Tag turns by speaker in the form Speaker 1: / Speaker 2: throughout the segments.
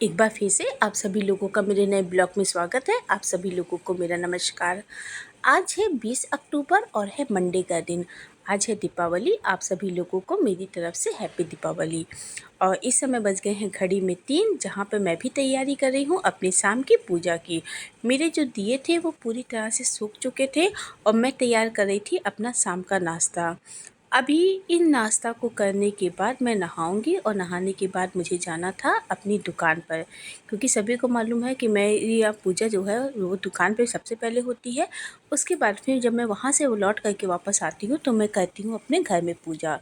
Speaker 1: एक बार फिर से आप सभी लोगों का मेरे नए ब्लॉग में स्वागत है। आप सभी लोगों को मेरा नमस्कार। आज है 20 अक्टूबर और है मंडे का दिन। आज है दीपावली। आप सभी लोगों को मेरी तरफ से हैप्पी दीपावली। और इस समय बज गए हैं घड़ी में 3, जहाँ पर मैं भी तैयारी कर रही हूँ अपनी शाम की पूजा की। मेरे जो दिए थे वो पूरी तरह से सूख चुके थे और मैं तैयार कर रही थी अपना शाम का नाश्ता। अभी इन नाश्ता को करने के बाद मैं नहाऊंगी और नहाने के बाद मुझे जाना था अपनी दुकान पर, क्योंकि सभी को मालूम है कि मेरी पूजा जो है वो दुकान पे सबसे पहले होती है। उसके बाद फिर जब मैं वहाँ से लौट करके वापस आती हूँ तो मैं करती हूँ अपने घर में पूजा।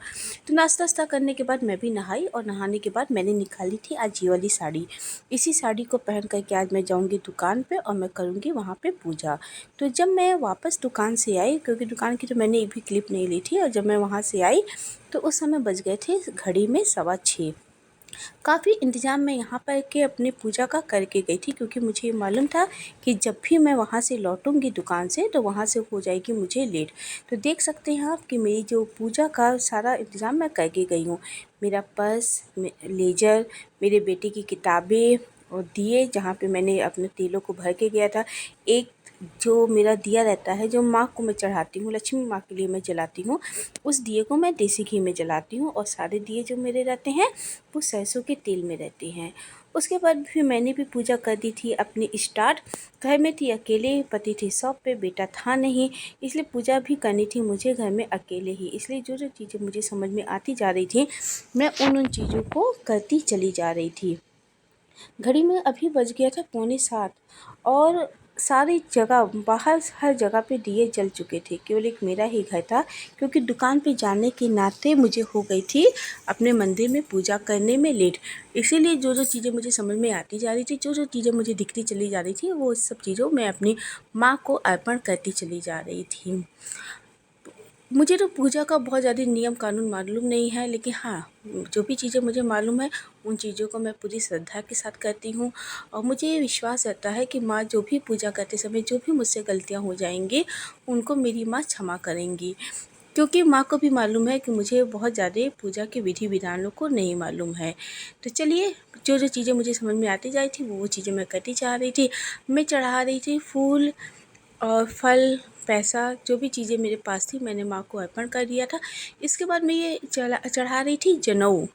Speaker 1: तो नाश्ता वास्ता करने के बाद मैं भी नहाई और नहाने के बाद मैंने निकाली थी आज ये वाली साड़ी। इसी साड़ी को पहन करके आज मैं जाऊँगी दुकान पर और मैं करूँगी वहाँ पर पूजा। तो जब मैं वापस दुकान से आई, क्योंकि दुकान की तो मैंने एक भी क्लिप नहीं ली थी, और जब मैं वहाँ से आई तो उस समय बज गए थे घड़ी में 6:15। काफ़ी इंतज़ाम मैं यहाँ पर के अपनी पूजा का करके गई थी, क्योंकि मुझे ये मालूम था कि जब भी मैं वहाँ से लौटूंगी दुकान से तो वहाँ से हो जाएगी मुझे लेट। तो देख सकते हैं आप कि मेरी जो पूजा का सारा इंतज़ाम मैं करके गई हूँ। मेरा पर्स, लेजर, मेरे बेटे की किताबें और दिए, जहाँ पे मैंने अपने तेलों को भर के गया था। एक जो मेरा दिया रहता है जो माँ को मैं चढ़ाती हूँ, लक्ष्मी माँ के लिए मैं जलाती हूँ, उस दिए को मैं देसी घी में जलाती हूँ। और सारे दिए जो मेरे रहते हैं वो सरसों के तेल में रहते हैं। उसके बाद फिर मैंने भी पूजा कर दी थी अपनी स्टार्ट। घर में थी अकेले, पति थे शॉप पे, बेटा था नहीं, इसलिए पूजा भी करनी थी मुझे घर में अकेले ही। इसलिए जो जो चीज़ें मुझे समझ में आती जा रही थी मैं उन चीज़ों को करती चली जा रही थी। घड़ी में अभी बज गया था 6:45 और सारी जगह बाहर हर जगह पे दिए जल चुके थे। केवल एक मेरा ही घर था, क्योंकि दुकान पे जाने के नाते मुझे हो गई थी अपने मंदिर में पूजा करने में लेट। इसीलिए जो जो चीज़ें मुझे समझ में आती जा रही थी, जो जो चीज़ें मुझे दिखती चली जा रही थी, वो सब चीज़ों मैं अपनी माँ को अर्पण करती चली जा रही थी। मुझे तो पूजा का बहुत ज़्यादा नियम कानून मालूम नहीं है, लेकिन हाँ, जो भी चीज़ें मुझे मालूम है उन चीज़ों को मैं पूरी श्रद्धा के साथ करती हूँ। और मुझे ये विश्वास रहता है कि माँ जो भी पूजा करते समय जो भी मुझसे गलतियाँ हो जाएंगी उनको मेरी माँ क्षमा करेंगी, क्योंकि माँ को भी मालूम है कि मुझे बहुत ज़्यादा पूजा के विधि विधानों को नहीं मालूम है। तो चलिए, जो जो चीज़ें मुझे समझ में आती जा रही थी वो चीज़ें मैं करती जा रही थी। मैं चढ़ा रही थी फूल और फल, पैसा, जो भी चीज़ें मेरे पास थी मैंने माँ को अर्पण कर दिया था। इसके बाद मैं ये चढ़ा रही थी जनेऊ।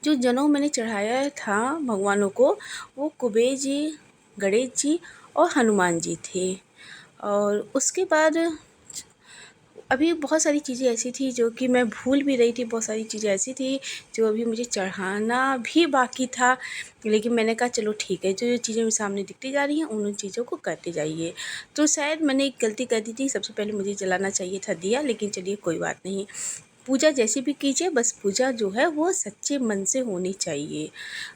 Speaker 1: जो जनेऊ मैंने चढ़ाया था भगवानों को, वो कुबेर जी, गणेश जी और हनुमान जी थे। और उसके बाद अभी बहुत सारी चीज़ें ऐसी थी जो कि मैं भूल भी रही थी। बहुत सारी चीज़ें ऐसी थी जो अभी मुझे चढ़ाना भी बाकी था, लेकिन मैंने कहा चलो ठीक है, जो जो चीज़ें मेरे सामने दिखती जा रही हैं उन चीज़ों को करते जाइए। तो शायद मैंने एक गलती कर दी थी, सबसे पहले मुझे जलाना चाहिए था दिया, लेकिन चलिए कोई बात नहीं। पूजा जैसी भी कीजिए, बस पूजा जो है वो सच्चे मन से होनी चाहिए,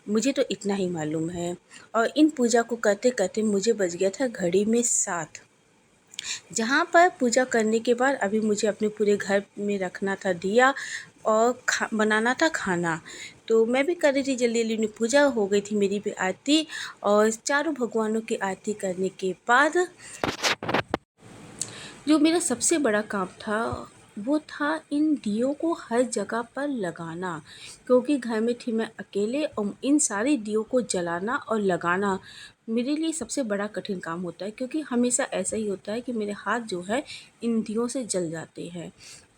Speaker 1: मुझे तो इतना ही मालूम है। और इन पूजा को करते करते मुझे बज गया था घड़ी में 7, जहाँ पर पूजा करने के बाद अभी मुझे अपने पूरे घर में रखना था दिया और बनाना था खाना। तो मैं भी कर रही थी जल्दी जल्दी, पूजा हो गई थी मेरी भी आरती। और चारों भगवानों की आरती करने के बाद जो मेरा सबसे बड़ा काम था वो था इन दियों को हर जगह पर लगाना, क्योंकि घर में थी मैं अकेले और इन सारे दियों को जलाना और लगाना मेरे लिए सबसे बड़ा कठिन काम होता है, क्योंकि हमेशा ऐसा ही होता है कि मेरे हाथ जो है इन दियों से जल जाते हैं।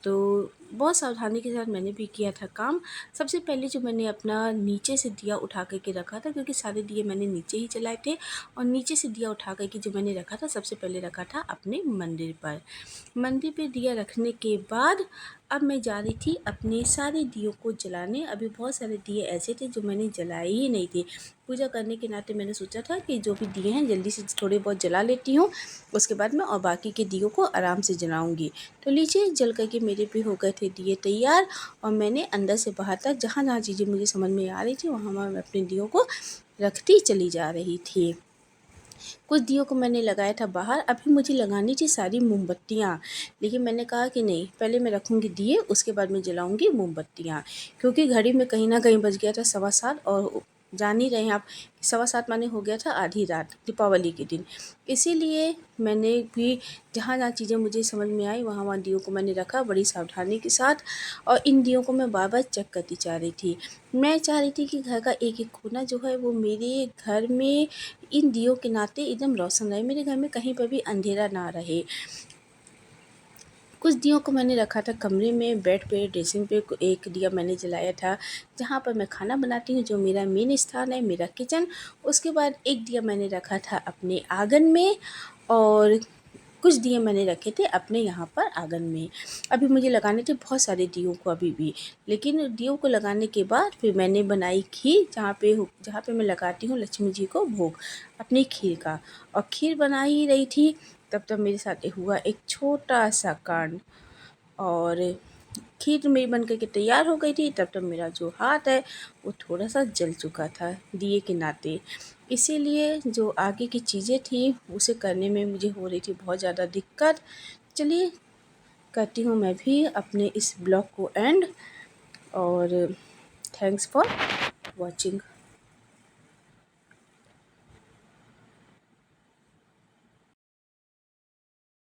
Speaker 1: तो बहुत सावधानी के साथ मैंने भी किया था काम। सबसे पहले जो मैंने अपना नीचे से दिया उठा कर के रखा था, क्योंकि सारे दिए मैंने नीचे ही जलाए थे, और नीचे से दिया उठा कर के जो मैंने रखा था सबसे पहले रखा था अपने मंदिर पर। मंदिर पे दिया रखने के बाद अब मैं जा रही थी अपने सारे दियों को जलाने। अभी बहुत सारे दिए ऐसे थे जो मैंने जलाए ही नहीं थे। पूजा करने के नाते मैंने सोचा था कि जो भी दिए हैं जल्दी से थोड़े बहुत जला लेती हूँ, उसके बाद मैं और बाकी के दियों को आराम से जलाऊंगी। तो लीजिए, जल करके मेरे भी हो गए थे दिए तैयार, और मैंने अंदर से बाहर तक जहाँ जहाँ चीज़ें मुझे समझ में आ रही थी वहाँ मैं अपने दियों को रखती चली जा रही थी। कुछ दियों को मैंने लगाया था बाहर। अभी मुझे लगानी थी सारी मोमबत्तियाँ, लेकिन मैंने कहा कि नहीं, पहले मैं रखूँगी दिए, उसके बाद मैं जलाऊँगी मोमबत्तियाँ, क्योंकि घड़ी में कहीं ना कहीं बज गया था 7:15 और जान ही रहे हैं आप, 7:15 माने हो गया था आधी रात दीपावली के दिन। इसीलिए मैंने भी जहाँ जहाँ चीज़ें मुझे समझ में आई वहाँ वहाँ दियों को मैंने रखा बड़ी सावधानी के साथ, और इन दियों को मैं बार बार चेक करती जा रही थी। मैं चाह रही थी कि घर का एक एक कोना जो है वो मेरे घर में इन दियों के नाते एकदम रोशन रहे, मेरे घर में कहीं पर भी अंधेरा ना रहे। कुछ दियों को मैंने रखा था कमरे में, बेड पे, ड्रेसिंग पे, एक दिया मैंने जलाया था जहाँ पर मैं खाना बनाती हूँ, जो मेरा मेन स्थान है, मेरा किचन। उसके बाद एक दिया मैंने रखा था अपने आंगन में, और कुछ दिए मैंने रखे थे अपने यहाँ पर आंगन में। अभी मुझे लगाने थे बहुत सारे दियों को अभी भी, लेकिन दियों को लगाने के बाद फिर मैंने बनाई खीर, जहाँ पे मैं लगाती हूँ लक्ष्मी जी को भोग अपनी खीर का। और खीर बना ही रही थी तब तक मेरे साथ हुआ एक छोटा सा कांड, और खीर मेरी बन कर के तैयार हो गई थी तब तक मेरा जो हाथ है वो थोड़ा सा जल चुका था दिए के नाते। इसीलिए जो आगे की चीज़ें थी उसे करने में मुझे हो रही थी बहुत ज़्यादा दिक्कत। चलिए करती हूँ मैं भी अपने इस ब्लॉग को एंड, और थैंक्स फॉर वॉचिंग।